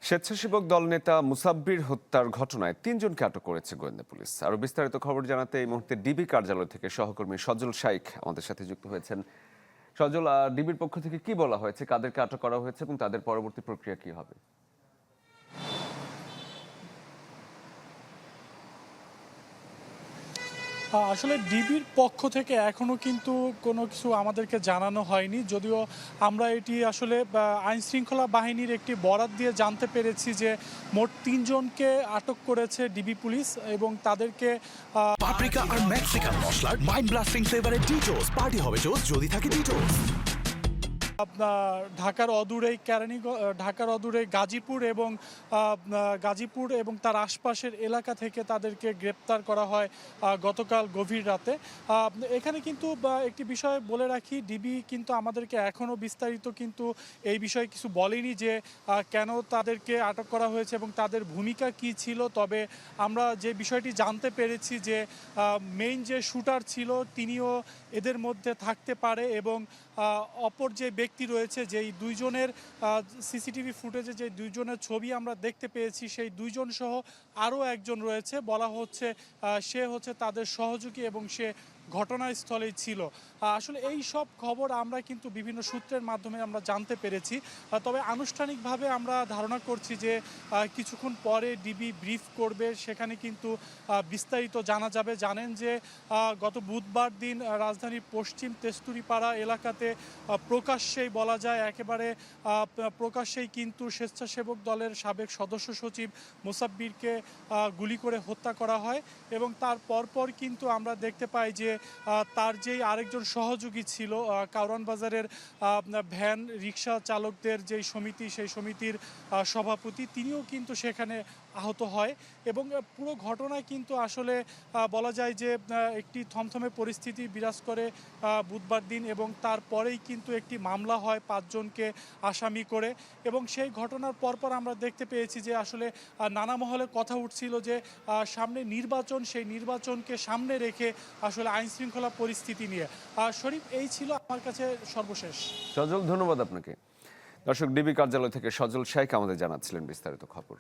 স্বেচ্ছাসেবক দল নেতা মুসাব্বির হত্যার ঘটনায় ৩ জনকে আটক করেছে গোয়েন্দা পুলিশ। আরো বিস্তারিত খবর জানাতে এই মুহূর্তে ডিবি কার্যালয় থেকে সহকর্মী সজল শাইখ আমাদের সাথে যুক্ত হয়েছেন। সজল, ডিবির পক্ষ থেকে কি বলা হয়েছে, কাদেরকে আটক করা হয়েছে এবং তাদের পরবর্তী প্রক্রিয়া কি হবে? আসলে ডিবির পক্ষ থেকে এখনো কিন্তু কোনো কিছু আমাদেরকে জানানো হয়নি, যদিও আমরা এটি আসলে আইন শৃঙ্খলা বাহিনীর একটি বরাত দিয়ে জানতে পেরেছি যে মোট ৩ জনকে আটক করেছে ডিবি পুলিশ এবং তাদেরকে পাপরিকা আর মেক্সিকান মশলার মাইন্ড ব্লাস্টিং ফ্লেভারে ডিটোস পার্টি হবে জোস যদি থাকে ডিটোস। ঢাকার অদূরে গাজীপুর এবং তার আশপাশের এলাকা থেকে তাদেরকে গ্রেপ্তার করা হয় গতকাল গভীর রাতে। এখানে কিন্তু একটি বিষয় বলে রাখি, ডিবি কিন্তু আমাদেরকে এখনও বিস্তারিত কিন্তু এই বিষয়ে কিছু বলেনি যে কেন তাদেরকে আটক করা হয়েছে এবং তাদের ভূমিকা কি ছিল। তবে আমরা যে বিষয়টি জানতে পেরেছি যে মেইন যে শুটার ছিল তিনিও এদের মধ্যে থাকতে পারে এবং অপর যে ব্যক্তি রয়েছে, যেই 2 জনের সিসিটিভি ফুটেজে যে 2 জনের ছবি আমরা দেখতে পেয়েছি, সেই 2 জন সহ আরও একজন রয়েছে, বলা হচ্ছে সে হচ্ছে তাদের সহযোগী এবং সে ঘটনাস্থলেই ছিল। আসলে এই সব খবর আমরা কিন্তু বিভিন্ন সূত্রের মাধ্যমে আমরা জানতে পেরেছি। তবে আনুষ্ঠানিকভাবে আমরা ধারণা করছি যে কিছুক্ষণ পরে ডিবি ব্রিফ করবে, সেখানে কিন্তু বিস্তারিত জানা যাবে। জানেন যে গত বুধবার দিন রাজধানীর পশ্চিম তেস্তুরিপাড়া এলাকাতে প্রকাশ্যেই বলা যায় একেবারে প্রকাশ্যেই কিন্তু স্বেচ্ছাসেবক দলের সাবেক সদস্য সচিব মুসাব্বিরকে গুলি করে হত্যা করা হয় এবং তার পরপর কিন্তু আমরা দেখতে পাই যে তার যেই আরেকজন সহযোগী ছিল কারওয়ান বাজারের ভ্যান রিক্সা চালকদের যেই সমিতি, সেই সমিতির সভাপতি, তিনিও কিন্তু সেখানে আহত হয় এবং পুরো ঘটনায় কিন্তু আসলে বলা যায় যে একটি থমথমে পরিস্থিতি বিরাজ করে বুধবার দিন এবং তারপরেই কিন্তু একটি মামলা হয় 5 জনকে আসামি করে এবং সেই ঘটনার পরপর আমরা দেখতে পেয়েছি যে আসলে নানা মহলে কথা উঠছিল যে সামনে নির্বাচন, সেই নির্বাচনকে সামনে রেখে আসলে আইন শৃঙ্খলা পরিস্থিতি নিয়ে। শরীফ, এই ছিল আমার কাছে সর্বশেষ। সজল, ধন্যবাদ আপনাকে। দর্শক, ডিবি কার্যালয় থেকে সজল শাইখ আমাদের জানাচ্ছিলেন বিস্তারিত খবর।